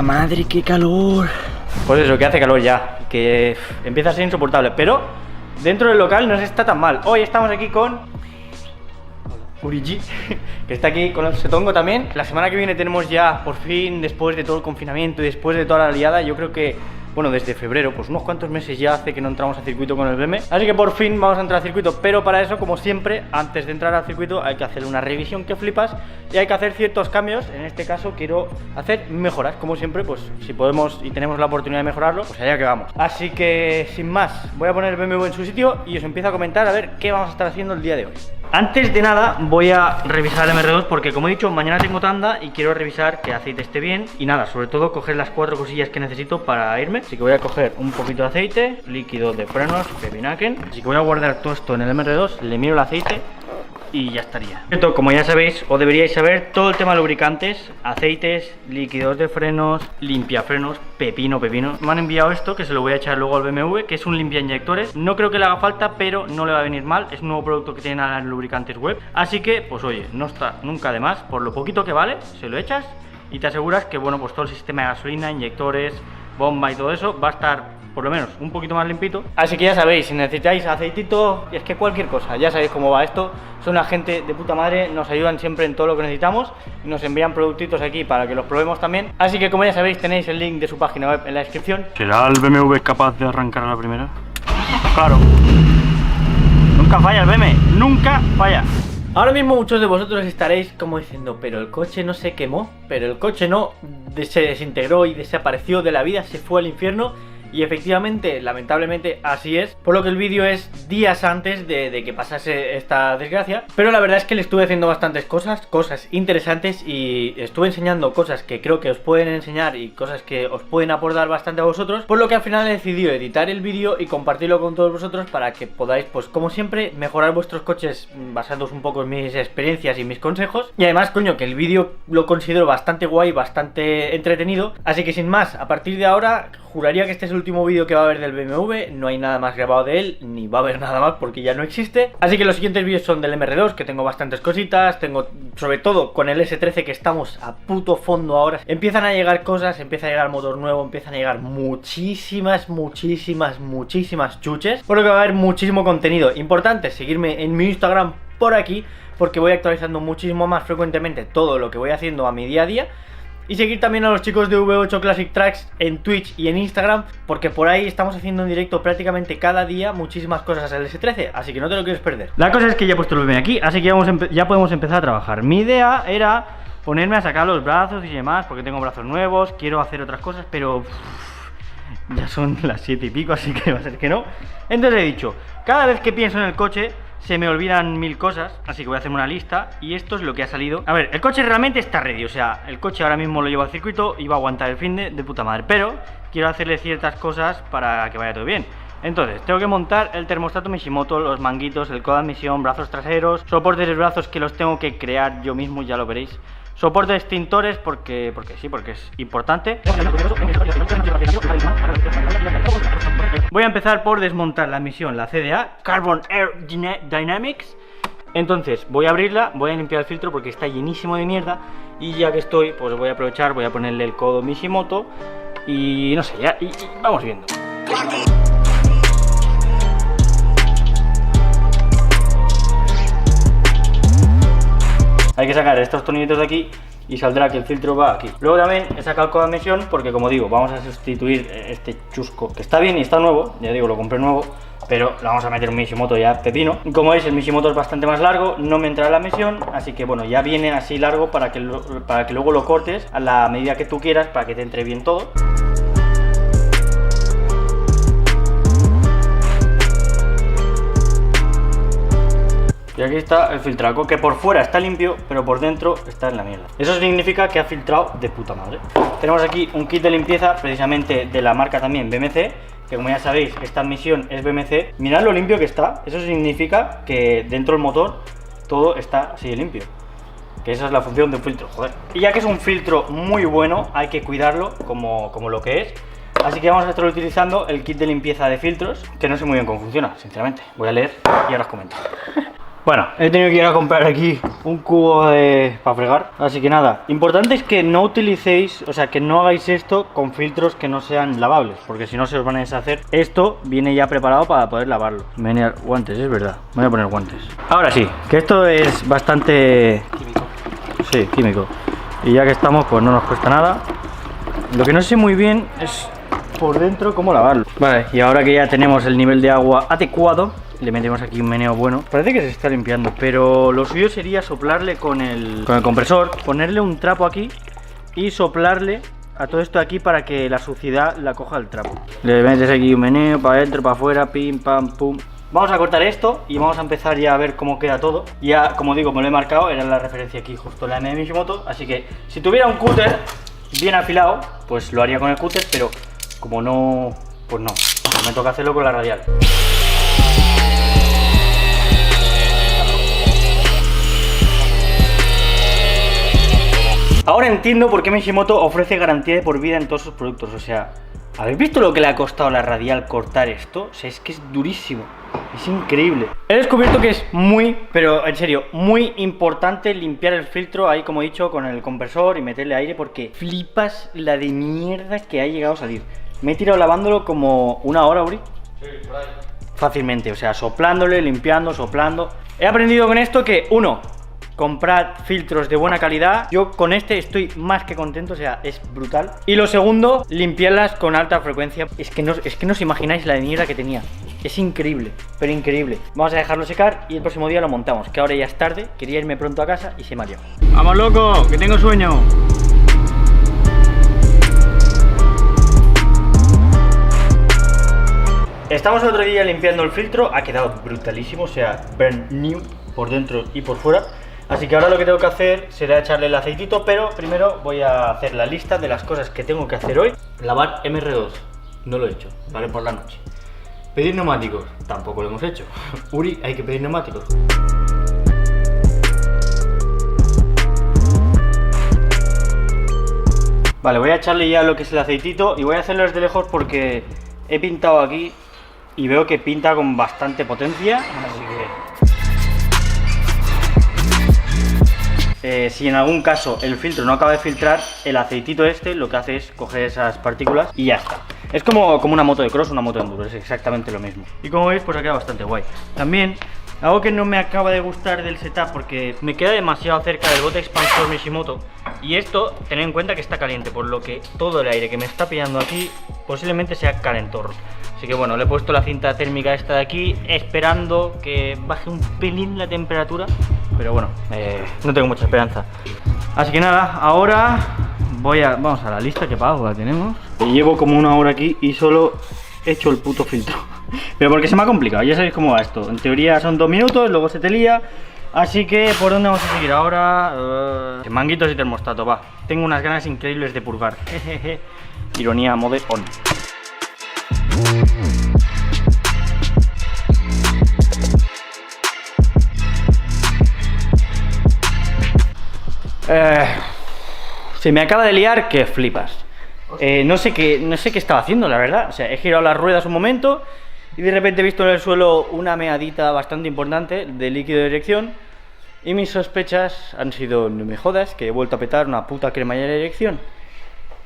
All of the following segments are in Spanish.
madre, qué calor. Pues eso, que hace calor ya, que empieza a ser insoportable, pero dentro del local no se está tan mal. Hoy estamos aquí con Urigi, que está aquí con el Setongo también. La semana que viene tenemos ya, por fin, después de todo el confinamiento y después de toda la liada, yo creo que, bueno, desde febrero, pues unos cuantos meses ya hace que no entramos al circuito con el BM. Así que por fin vamos a entrar al circuito, pero para eso, como siempre, antes de entrar al circuito hay que hacer una revisión que flipas y hay que hacer ciertos cambios. En este caso quiero hacer mejoras, como siempre, pues si podemos y tenemos la oportunidad de mejorarlo, pues allá que vamos. Así que, sin más, voy a poner el BMW en su sitio y os empiezo a comentar a ver qué vamos a estar haciendo el día de hoy. Antes de nada voy a revisar el MR2 porque, como he dicho, mañana tengo tanda y quiero revisar que el aceite esté bien. Y nada, sobre todo coger las 4 cosillas que necesito para irme. Así que voy a coger un poquito de aceite, líquido de frenos, pepinaken. Así que voy a guardar todo esto en el MR2, le miro el aceite y ya estaría. Esto, como ya sabéis o deberíais saber, todo el tema de lubricantes, aceites, líquidos de frenos, limpiafrenos, pepino. Me han enviado esto, que se lo voy a echar luego al BMW, que es un limpia inyectores. No creo que le haga falta, pero no le va a venir mal. Es un nuevo producto que tienen a las lubricantes web. Así que, pues oye, no está nunca de más. Por lo poquito que vale, se lo echas y te aseguras que, bueno, pues todo el sistema de gasolina, inyectores, bomba y todo eso va a estar por lo menos un poquito más limpito. Así que ya sabéis, si necesitáis aceitito, y es que cualquier cosa, ya sabéis cómo va esto. Son una gente de puta madre, nos ayudan siempre en todo lo que necesitamos y nos envían productitos aquí para que los probemos también. Así que, como ya sabéis, tenéis el link de su página web en la descripción. ¿Será el BMW capaz de arrancar a la primera? Claro. Nunca falla el BMW, nunca falla. Ahora mismo muchos de vosotros estaréis como diciendo, pero el coche no se quemó, pero el coche no se desintegró y desapareció de la vida, se fue al infierno. Y efectivamente, lamentablemente, así es. Por lo que el vídeo es días antes de que pasase esta desgracia. Pero la verdad es que le estuve haciendo bastantes cosas interesantes. Y estuve enseñando cosas que creo que os pueden enseñar y cosas que os pueden aportar bastante a vosotros. Por lo que al final he decidido editar el vídeo y compartirlo con todos vosotros para que podáis, pues como siempre, mejorar vuestros coches basándoos un poco en mis experiencias y mis consejos. Y además, coño, que el vídeo lo considero bastante guay, bastante entretenido. Así que sin más, a partir de ahora, juraría que este es el último vídeo que va a haber del BMW. No hay nada más grabado de él, ni va a haber nada más porque ya no existe. Así que los siguientes vídeos son del MR2, que tengo bastantes cositas. Tengo, sobre todo con el S13, que estamos a puto fondo ahora. Empiezan a llegar cosas, empieza a llegar motor nuevo, empiezan a llegar muchísimas chuches. Por lo que va a haber muchísimo contenido. Importante, seguirme en mi Instagram por aquí, porque voy actualizando muchísimo más frecuentemente todo lo que voy haciendo a mi día a día. Y seguir también a los chicos de V8 Classic Tracks en Twitch y en Instagram, porque por ahí estamos haciendo en directo prácticamente cada día muchísimas cosas al S13, así que no te lo quieres perder. La cosa es que ya he puesto el BM aquí, así que ya podemos empezar a trabajar. Mi idea era ponerme a sacar los brazos y demás, porque tengo brazos nuevos, quiero hacer otras cosas, pero ya son las 7 y pico, así que va a ser que no. Entonces he dicho, cada vez que pienso en el coche se me olvidan 1000 cosas, así que voy a hacer una lista. Y esto es lo que ha salido. A ver, el coche realmente está ready, o sea, el coche ahora mismo lo llevo al circuito y va a aguantar el fin de puta madre. Pero quiero hacerle ciertas cosas para que vaya todo bien. Entonces, tengo que montar el termostato Mishimoto, los manguitos, el codo de admisión, brazos traseros, soportes de brazos que los tengo que crear yo mismo, ya lo veréis. Soporte de extintores porque es importante. Voy a empezar por desmontar la misión, la CDA, Carbon Air Dynamics. Entonces voy a abrirla, voy a limpiar el filtro porque está llenísimo de mierda. Y ya que estoy, pues voy a aprovechar, voy a ponerle el codo Mishimoto. Y no sé, ya y vamos viendo. Hay que sacar estos tornillitos de aquí y saldrá que el filtro va aquí. Luego también he sacado el codo de admisión porque, como digo, vamos a sustituir este chusco, que está bien y está nuevo, ya digo, lo compré nuevo, pero le vamos a meter un Mishimoto ya pepino. Como veis, el Mishimoto es bastante más largo, no me entra la admisión, así que bueno, ya viene así largo para que luego lo cortes a la medida que tú quieras para que te entre bien todo. Y aquí está el filtraco, que por fuera está limpio, pero por dentro está en la mierda. Eso significa que ha filtrado de puta madre. Tenemos aquí un kit de limpieza, precisamente de la marca también BMC, que como ya sabéis, esta admisión es BMC. Mirad lo limpio que está, eso significa que dentro del motor todo está así de limpio. Que esa es la función de un filtro, joder. Y ya que es un filtro muy bueno, hay que cuidarlo como lo que es. Así que vamos a estar utilizando el kit de limpieza de filtros, que no sé muy bien cómo funciona, sinceramente. Voy a leer y ahora os comento. Bueno, he tenido que ir a comprar aquí un cubo para fregar. Así que nada, importante es que no utilicéis, o sea, que no hagáis esto con filtros que no sean lavables, porque si no se os van a deshacer. Esto viene ya preparado para poder lavarlo. Me voy a poner guantes, es verdad. Me voy a poner guantes. Ahora sí, que esto es bastante... químico. Sí, químico. Y ya que estamos, pues no nos cuesta nada. Lo que no sé muy bien es por dentro cómo lavarlo. Vale, y ahora que ya tenemos el nivel de agua adecuado, le metemos aquí un meneo bueno. Parece que se está limpiando, pero lo suyo sería soplarle con el compresor, ponerle un trapo aquí y soplarle a todo esto de aquí para que la suciedad la coja el trapo. Le metes aquí un meneo para adentro, para afuera, pim, pam, pum. Vamos a cortar esto y vamos a empezar ya a ver cómo queda todo. Ya, como digo, me lo he marcado, era la referencia aquí justo la M de Mishimoto. Así que si tuviera un cúter bien afilado, pues lo haría con el cúter, pero como no, pues no, me toca hacerlo con la radial. Ahora entiendo por qué Mishimoto ofrece garantía de por vida en todos sus productos. O sea, ¿habéis visto lo que le ha costado a la radial cortar esto? O sea, es que es durísimo. Es increíble. He descubierto que es muy, pero en serio, muy importante limpiar el filtro ahí, como he dicho, con el compresor y meterle aire, porque flipas la de mierda que ha llegado a salir. Me he tirado lavándolo como una hora, Uri. Sí, por ahí. Fácilmente, o sea, soplándole, limpiando, soplando. He aprendido con esto que, uno, comprad filtros de buena calidad. Yo con este estoy más que contento, o sea, es brutal. Y lo segundo, limpiarlas con alta frecuencia. Es que no os imagináis la de mierda que tenía. Es increíble, pero increíble. Vamos a dejarlo secar y el próximo día lo montamos, que ahora ya es tarde. Quería irme pronto a casa y se me ha liado. ¡Vamos, loco! ¡Que tengo sueño! Estamos el otro día limpiando el filtro. Ha quedado brutalísimo, o sea, brand new por dentro y por fuera. Así que ahora lo que tengo que hacer será echarle el aceitito, pero primero voy a hacer la lista de las cosas que tengo que hacer hoy. Lavar MR2, no lo he hecho, vale, por la noche. Pedir neumáticos, tampoco lo hemos hecho. Uri, hay que pedir neumáticos. Vale, voy a echarle ya lo que es el aceitito y voy a hacerlo desde lejos porque he pintado aquí y veo que pinta con bastante potencia, así que... si en algún caso el filtro no acaba de filtrar, el aceitito este lo que hace es coger esas partículas y ya está. Es como una moto de cross, una moto de enduro, es exactamente lo mismo. Y como veis, pues ha quedado bastante guay. También, algo que no me acaba de gustar del setup, porque me queda demasiado cerca del bote expansor Mishimoto. Y esto, tened en cuenta que está caliente, por lo que todo el aire que me está pillando aquí posiblemente sea calentorro. Así que bueno, le he puesto la cinta térmica esta de aquí, esperando que baje un pelín la temperatura. Pero bueno, no tengo mucha esperanza. Así que nada, ahora vamos a la lista, que pago la tenemos. Llevo como una hora aquí y solo he hecho el puto filtro. Pero porque se me ha complicado, ya sabéis cómo va esto. En teoría son 2 minutos, luego se te lía. Así que, ¿por dónde vamos a seguir ahora? Manguitos y termostato, va. Tengo unas ganas increíbles de purgar. Jejeje. Ironía mode on. Se me acaba de liar que flipas. No sé qué estaba haciendo, la verdad. O sea, he girado las ruedas un momento y de repente he visto en el suelo una meadita bastante importante de líquido de dirección. Y mis sospechas han sido, no me jodas, que he vuelto a petar una puta cremallera de dirección.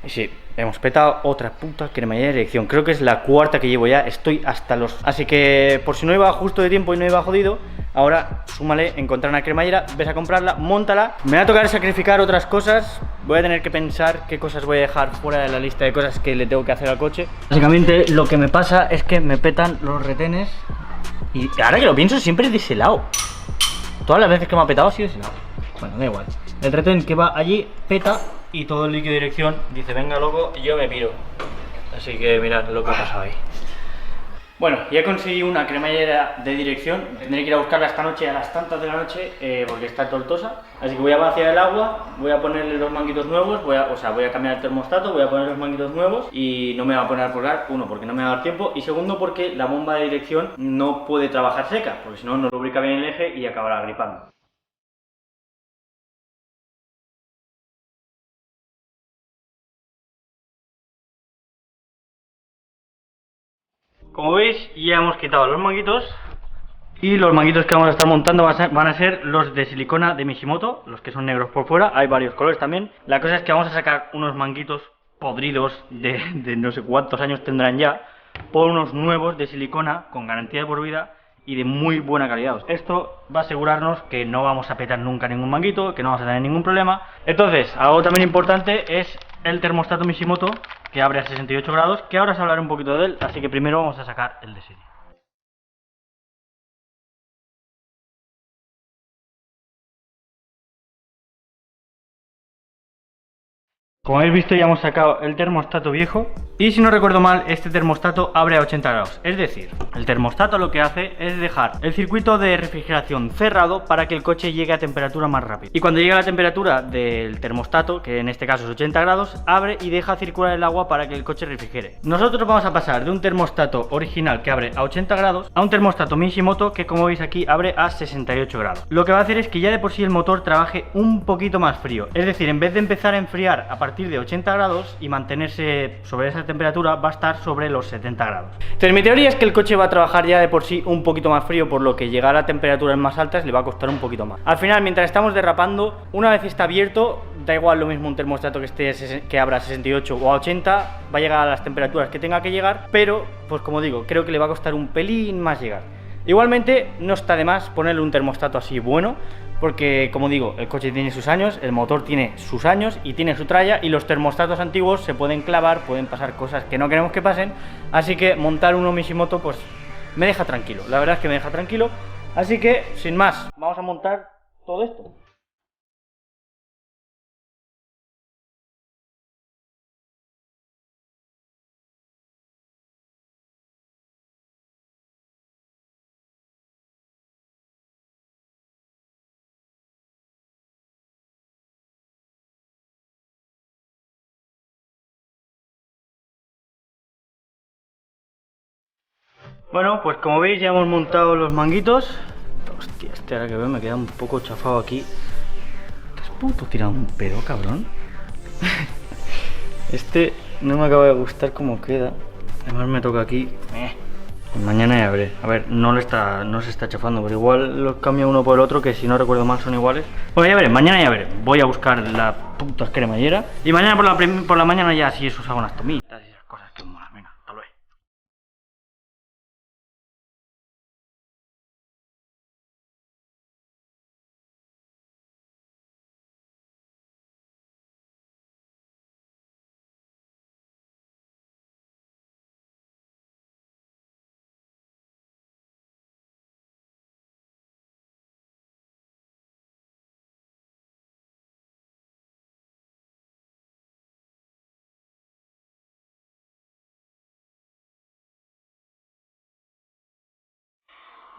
Y sí, hemos petado otra puta cremallera de dirección. Creo que es la cuarta que llevo ya, estoy hasta los... Así que, por si no iba justo de tiempo y no iba jodido, ahora súmale encontrar una cremallera, ves a comprarla, móntala. Me va a tocar sacrificar otras cosas. Voy a tener que pensar qué cosas voy a dejar fuera de la lista de cosas que le tengo que hacer al coche. Básicamente lo que me pasa es que me petan los retenes. Y ahora que lo pienso, siempre es de ese lado. Todas las veces que me ha petado ha sido de ese lado. Bueno, da igual. El retén que va allí peta y todo el líquido de dirección dice, venga loco, yo me piro. Así que mirad lo que ha pasado ahí. Bueno, ya conseguí una cremallera de dirección. Tendré que ir a buscarla esta noche a las tantas de la noche porque está tortosa. Así que voy a vaciar el agua, voy a ponerle los manguitos nuevos, voy a cambiar el termostato, voy a poner los manguitos nuevos y no me va a poner a purgar, uno, porque no me va a dar tiempo, y segundo, porque la bomba de dirección no puede trabajar seca, porque si no, no lubrica bien el eje y acabará gripando. Como veis, ya hemos quitado los manguitos Y los manguitos que vamos a estar montando van a ser los de silicona de Mishimoto, los que son negros por fuera, hay varios colores también. La cosa es que vamos a sacar unos manguitos podridos de no sé cuántos años tendrán ya, por unos nuevos de silicona con garantía de por vida y de muy buena calidad. Esto va a asegurarnos que no vamos a petar nunca ningún manguito, que no vamos a tener ningún problema. Entonces, algo también importante es el termostato Mishimoto, que abre a 68 grados, que ahora os hablaré un poquito de él, así que primero vamos a sacar el de serie. Como habéis visto, ya hemos sacado el termostato viejo y si no recuerdo mal, este termostato abre a 80 grados. Es decir, el termostato lo que hace es dejar el circuito de refrigeración cerrado para que el coche llegue a temperatura más rápido. Y cuando llega a la temperatura del termostato, que en este caso es 80 grados, abre y deja circular el agua para que el coche refrigere. Nosotros vamos a pasar de un termostato original que abre a 80 grados a un termostato Mishimoto que, como veis aquí, abre a 68 grados. Lo que va a hacer es que ya de por sí el motor trabaje un poquito más frío. Es decir, en vez de empezar a enfriar a partir de 80 grados y mantenerse sobre esa temperatura, va a estar sobre los 70 grados. Entonces mi teoría es que el coche va a trabajar ya de por sí un poquito más frío, por lo que llegar a temperaturas más altas le va a costar un poquito más. Al final, mientras estamos derrapando, una vez está abierto, da igual lo mismo un termostato que abra a 68 o a 80, va a llegar a las temperaturas que tenga que llegar, pero pues como digo, creo que le va a costar un pelín más llegar. Igualmente no está de más ponerle un termostato así bueno, porque como digo, el coche tiene sus años, el motor tiene sus años y tiene su tralla, y los termostatos antiguos se pueden clavar, pueden pasar cosas que no queremos que pasen, así que montar uno Mishimoto pues me deja tranquilo, la verdad es que me deja tranquilo, así que sin más, vamos a montar todo esto. Bueno, pues como veis ya hemos montado los manguitos. Hostia, este ahora que veo me queda un poco chafado aquí. ¿Te has puto tirado un pedo, cabrón? Este no me acaba de gustar cómo queda. Además me toca aquí. Pues mañana ya veré. A ver, no se está chafando, pero igual los cambio uno por el otro, que si no recuerdo mal son iguales. Bueno, ya veré, mañana ya veré. Voy a buscar la puta cremallera. Y mañana por la mañana ya si eso os hago unas tomitas y esas cosas que molan. Venga, hasta luego.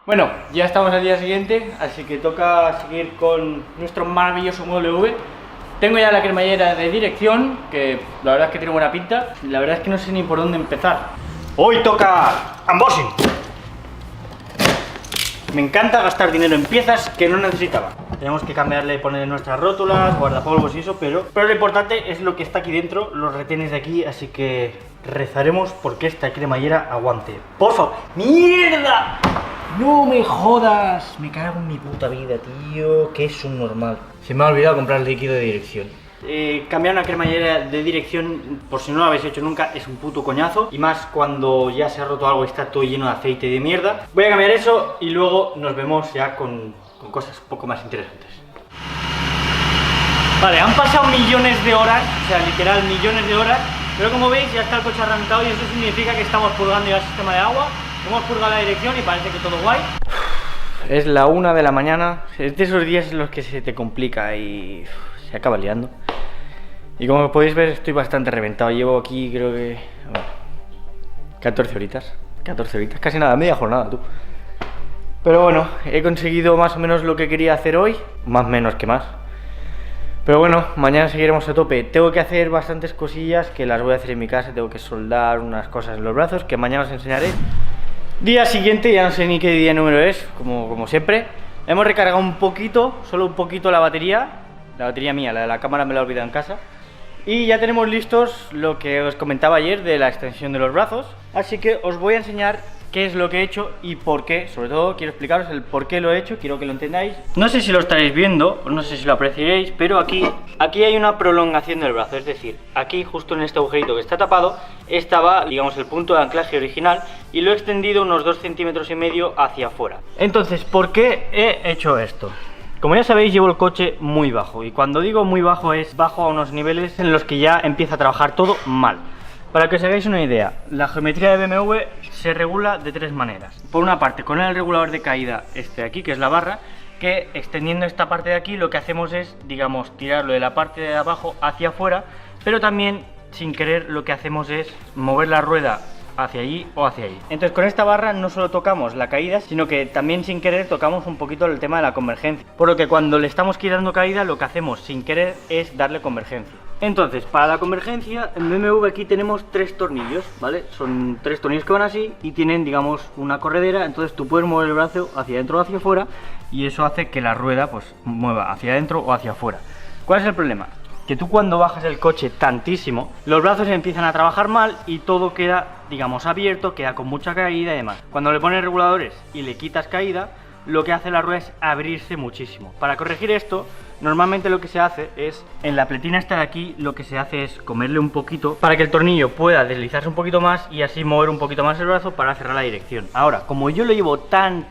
Bueno, ya estamos al día siguiente, así que toca seguir con nuestro maravilloso Model V. Tengo ya la cremallera de dirección, que la verdad es que tiene buena pinta. La verdad es que no sé ni por dónde empezar. Hoy toca unboxing. Me encanta gastar dinero en piezas que no necesitaba. Tenemos que cambiarle, poner nuestras rótulas, guardapolvos y eso, pero lo importante es lo que está aquí dentro, los retenes de aquí, así que rezaremos porque esta cremallera aguante. ¡Por favor! ¡Mierda! ¡No me jodas! Me cago en mi puta vida, tío. Que es un normal. Se me ha olvidado comprar el líquido de dirección. Cambiar una cremallera de dirección, por si no lo habéis hecho nunca, es un puto coñazo. Y más cuando ya se ha roto algo y está todo lleno de aceite y de mierda. Voy a cambiar eso y luego nos vemos ya con cosas un poco más interesantes. Vale, han pasado millones de horas, o sea, literal millones de horas. Pero como veis ya está el coche arrancado y eso significa que estamos purgando ya el sistema de agua. Hemos purgado la dirección y parece que todo guay. Es la 1 de la mañana. Es de esos días en los que se te complica y se acaba liando. Y como podéis ver estoy bastante reventado. Llevo aquí creo que... a ver, 14 horitas. 14 horitas, casi nada, media jornada tú. Pero bueno, he conseguido más o menos lo que quería hacer hoy. Más menos que más. Pero bueno, mañana seguiremos a tope. Tengo que hacer bastantes cosillas que las voy a hacer en mi casa. Tengo que soldar unas cosas en los brazos que mañana os enseñaré. Día siguiente, ya no sé ni qué día número es, como siempre. Hemos recargado un poquito, solo un poquito la batería mía, la de la cámara me la he olvidado en casa. Y ya tenemos listos lo que os comentaba ayer de la extensión de los brazos. Así que os voy a enseñar qué es lo que he hecho y por qué. Sobre todo quiero explicaros el por qué lo he hecho, quiero que lo entendáis. No sé si lo estaréis viendo, o no sé si lo apreciaréis, pero aquí hay una prolongación del brazo. Es decir, aquí justo en este agujerito que está tapado estaba, digamos, el punto de anclaje original, y lo he extendido unos 2,5 centímetros hacia afuera. Entonces, ¿por qué he hecho esto? Como ya sabéis, llevo el coche muy bajo, y cuando digo muy bajo es bajo a unos niveles en los que ya empieza a trabajar todo mal. Para que os hagáis una idea, la geometría de BMW se regula de tres maneras. Por una parte, con el regulador de caída este de aquí, que es la barra, que extendiendo esta parte de aquí lo que hacemos es, digamos, tirarlo de la parte de abajo hacia afuera, pero también sin querer lo que hacemos es mover la rueda hacia allí o hacia allí. Entonces con esta barra no solo tocamos la caída, sino que también sin querer tocamos un poquito el tema de la convergencia, por lo que cuando le estamos quitando caída lo que hacemos sin querer es darle convergencia. Entonces, para la convergencia en BMW aquí tenemos 3 tornillos, ¿vale? Son 3 tornillos que van así y tienen, digamos, una corredera. Entonces tú puedes mover el brazo hacia adentro o hacia afuera, y eso hace que la rueda pues mueva hacia adentro o hacia afuera. ¿Cuál es el problema? Que tú cuando bajas el coche tantísimo, los brazos empiezan a trabajar mal y todo queda, digamos, abierto, queda con mucha caída y demás. Cuando le pones reguladores y le quitas caída, lo que hace la rueda es abrirse muchísimo. Para corregir esto, normalmente lo que se hace es, en la pletina esta de aquí, lo que se hace es comerle un poquito para que el tornillo pueda deslizarse un poquito más y así mover un poquito más el brazo para cerrar la dirección. Ahora, como yo lo llevo tan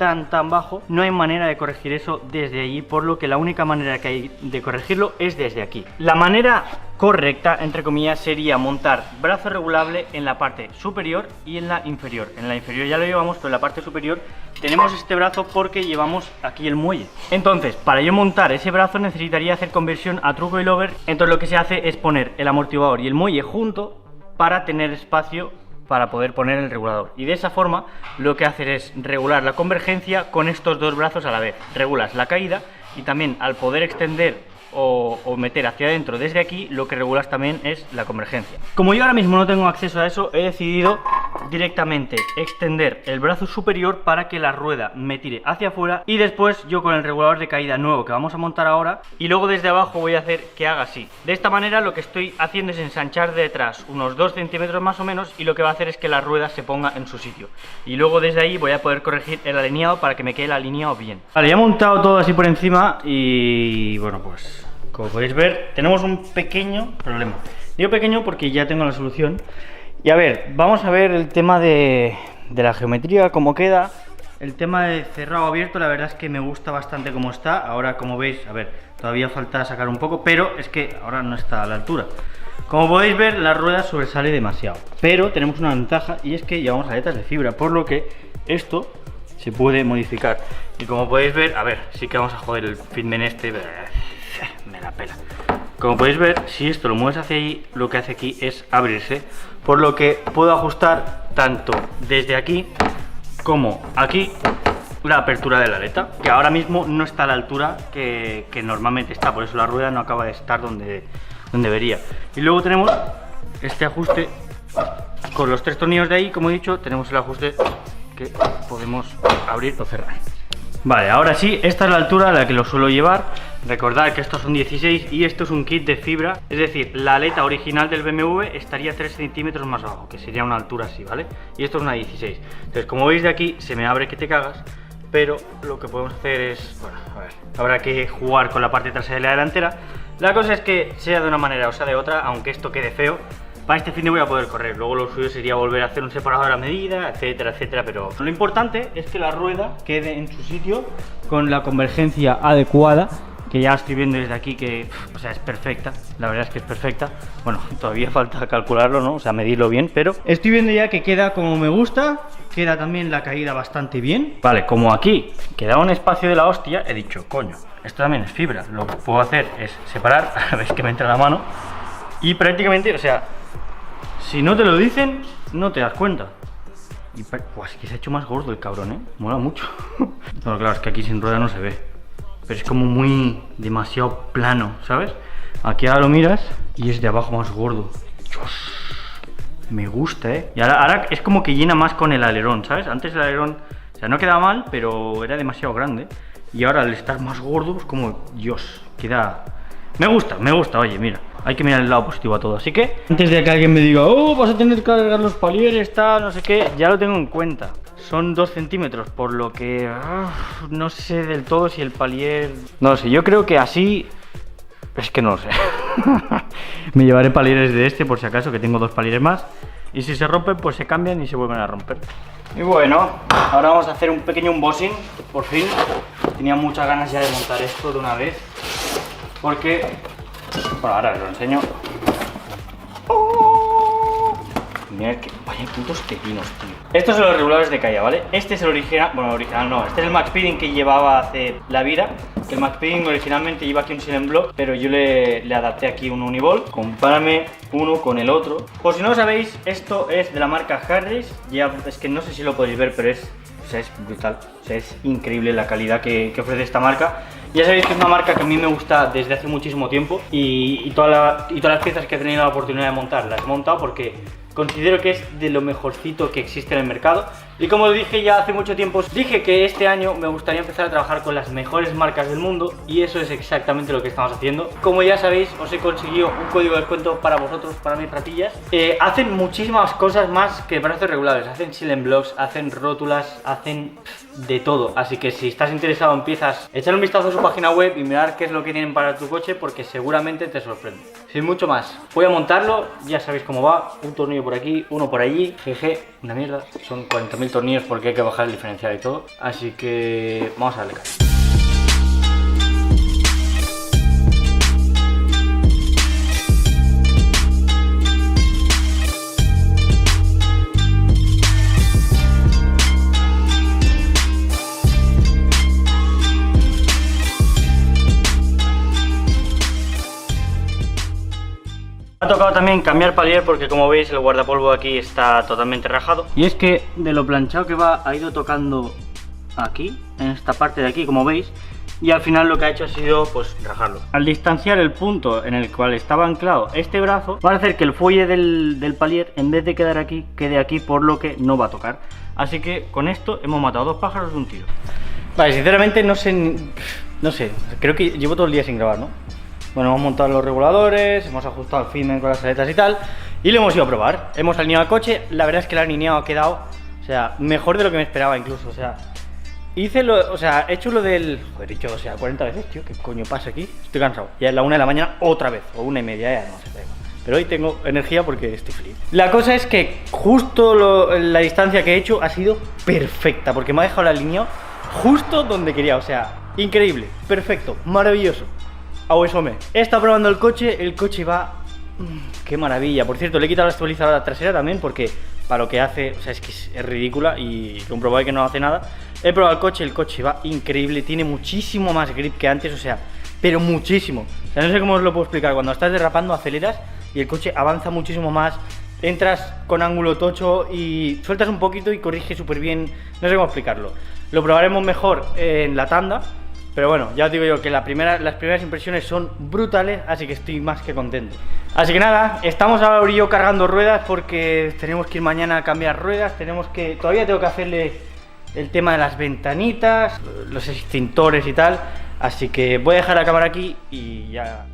bajo, no hay manera de corregir eso desde allí, por lo que la única manera que hay de corregirlo es desde aquí. La manera correcta, entre comillas, sería montar brazo regulable en la parte superior y en la inferior. En la inferior ya lo llevamos, pero en la parte superior tenemos este brazo porque llevamos aquí el muelle. Entonces, para yo montar ese brazo necesitaría hacer conversión a true coilover. Entonces lo que se hace es poner el amortiguador y el muelle junto para tener espacio para poder poner el regulador, y de esa forma lo que haces es regular la convergencia con estos dos brazos a la vez. Regulas la caída y también, al poder extender o meter hacia adentro desde aquí, lo que regulas también es la convergencia. Como yo ahora mismo no tengo acceso a eso, he decidido directamente extender el brazo superior para que la rueda me tire hacia afuera, y después yo con el regulador de caída nuevo que vamos a montar ahora, y luego desde abajo voy a hacer que haga así. De esta manera lo que estoy haciendo es ensanchar de detrás unos 2 centímetros más o menos, y lo que va a hacer es que la rueda se ponga en su sitio, y luego desde ahí voy a poder corregir el alineado para que me quede el alineado bien. Vale, ya he montado todo así por encima y bueno, pues como podéis ver, tenemos un pequeño problema. Digo pequeño porque ya tengo la solución. Y a ver, vamos a ver el tema de la geometría, cómo queda. El tema de cerrado abierto, la verdad es que me gusta bastante cómo está. Ahora, como veis, a ver, todavía falta sacar un poco, pero es que ahora no está a la altura. Como podéis ver, la rueda sobresale demasiado. Pero tenemos una ventaja, y es que llevamos aletas de fibra, por lo que esto se puede modificar. Y como podéis ver, a ver, sí que vamos a joder el fitment este. Me la pela. Como podéis ver, si esto lo mueves hacia ahí, lo que hace aquí es abrirse, por lo que puedo ajustar tanto desde aquí como aquí la apertura de la aleta, que ahora mismo no está a la altura que normalmente está, por eso la rueda no acaba de estar donde debería. Y luego tenemos este ajuste con los 3 tornillos de ahí. Como he dicho, tenemos el ajuste que podemos abrir o cerrar. Vale, ahora sí, esta es la altura a la que lo suelo llevar. Recordad que estos son 16 y esto es un kit de fibra, es decir, la aleta original del BMW estaría 3 centímetros más abajo, que sería una altura así, ¿vale? Y esto es una 16. Entonces, como veis de aquí, se me abre que te cagas, pero lo que podemos hacer es, bueno, a ver, habrá que jugar con la parte trasera y la delantera. La cosa es que sea de una manera o sea de otra, aunque esto quede feo, para este fin de voy a poder correr. Luego lo suyo sería volver a hacer un separador a medida, etcétera, etcétera. Pero lo importante es que la rueda quede en su sitio con la convergencia adecuada, que ya estoy viendo desde aquí que, o sea, es perfecta. La verdad es que es perfecta. Bueno, todavía falta calcularlo, ¿no? O sea, medirlo bien, pero estoy viendo ya que queda como me gusta. Queda también la caída bastante bien. Vale, como aquí queda un espacio de la hostia, he dicho, coño, esto también es fibra. Lo que puedo hacer es separar, a ver que me entra la mano. Y prácticamente, o sea, si no te lo dicen, no te das cuenta. Y pues, es que se ha hecho más gordo el cabrón, ¿eh? Mola mucho. Bueno, claro, es que aquí sin rueda no se ve, pero es como muy demasiado plano, ¿sabes? Aquí ahora lo miras y es de abajo más gordo. Dios, me gusta, ¿eh? Y ahora es como que llena más con el alerón, ¿sabes? Antes el alerón, o sea, no quedaba mal, pero era demasiado grande. Y ahora al estar más gordo, es como, Dios, queda... Me gusta, oye, mira, hay que mirar el lado positivo a todo. Así que, antes de que alguien me diga, oh, vas a tener que cargar los palieres, tal, no sé qué, ya lo tengo en cuenta. son 2 centímetros, por lo que no sé del todo si el palier... No lo sé, yo creo que así... Es que no lo sé. Me llevaré palieres de este por si acaso, que tengo 2 palieres más. Y si se rompen, pues se cambian y se vuelven a romper. Y bueno, ahora vamos a hacer un pequeño unboxing, por fin. Tenía muchas ganas ya de montar esto de una vez. Porque... Bueno, ahora os lo enseño. Mirad que vaya putos pepinos, tío. Estos son los reguladores de caída, ¿vale? Este es el original, bueno, el original no, este es el Max Speeding que llevaba hace la vida. El Max Speeding originalmente lleva aquí un Silent Block, pero yo le adapté aquí un Uniball. Compárame uno con el otro. Por si no lo sabéis, esto es de la marca Harris. Ya, es que no sé si lo podéis ver, pero es brutal. O sea, es increíble la calidad que ofrece esta marca. Ya sabéis que es una marca que a mí me gusta desde hace muchísimo tiempo y todas las piezas que he tenido la oportunidad de montar las he montado porque considero que es de lo mejorcito que existe en el mercado. Y como lo dije ya hace mucho tiempo, dije que este año me gustaría empezar a trabajar con las mejores marcas del mundo y eso es exactamente lo que estamos haciendo. Como ya sabéis, os he conseguido un código de descuento para vosotros, para mis ratillas. Hacen muchísimas cosas más que brazos regulables, hacen Silent Blocks, hacen rótulas, hacen de todo. Así que si estás interesado en piezas, echar un vistazo a su página web y mirar qué es lo que tienen para tu coche porque seguramente te sorprende. Sin mucho más, voy a montarlo, ya sabéis cómo va, un tornillo por aquí, uno por allí, jeje, una mierda, son 40.000 tornillos porque hay que bajar el diferencial y todo, así que vamos a darle caña. Me ha tocado también cambiar palier porque como veis el guardapolvo aquí está totalmente rajado. Y es que de lo planchado que va ha ido tocando aquí, en esta parte de aquí como veis. Y al final lo que ha hecho ha sido pues rajarlo. Al distanciar el punto en el cual estaba anclado este brazo, va a hacer que el fuelle del palier en vez de quedar aquí, quede aquí, por lo que no va a tocar. Así que con esto hemos matado 2 pájaros de un tiro. Vale, sinceramente no sé, creo que llevo todo el día sin grabar, ¿no? Bueno, hemos montado los reguladores, hemos ajustado el fitment con las aletas y tal, y lo hemos ido a probar. Hemos alineado el coche, la verdad es que el alineado ha quedado, o sea, mejor de lo que me esperaba incluso, o sea, he hecho lo del... Joder, he dicho, o sea, 40 veces, tío, ¿qué coño pasa aquí? Estoy cansado, ya es la 1 de la mañana otra vez, o 1:30, ya no sé, pero hoy tengo energía porque estoy feliz. La cosa es que justo la distancia que he hecho ha sido perfecta, porque me ha dejado el alineado justo donde quería, o sea, increíble, perfecto, maravilloso. O eso he estado probando el coche va... ¡Qué maravilla! Por cierto, le he quitado la estabilizadora trasera también porque para lo que hace, o sea, es que es ridícula y comprobáis que no hace nada. He probado el coche va increíble, tiene muchísimo más grip que antes, o sea, pero muchísimo. O sea, no sé cómo os lo puedo explicar, cuando estás derrapando aceleras y el coche avanza muchísimo más, entras con ángulo tocho y sueltas un poquito y corrige súper bien, no sé cómo explicarlo. Lo probaremos mejor en la tanda. Pero bueno, ya os digo yo que las primeras impresiones son brutales, así que estoy más que contento. Así que nada, estamos ahora yo cargando ruedas porque tenemos que ir mañana a cambiar ruedas, todavía tengo que hacerle el tema de las ventanitas, los extintores y tal, así que voy a dejar la cámara aquí y ya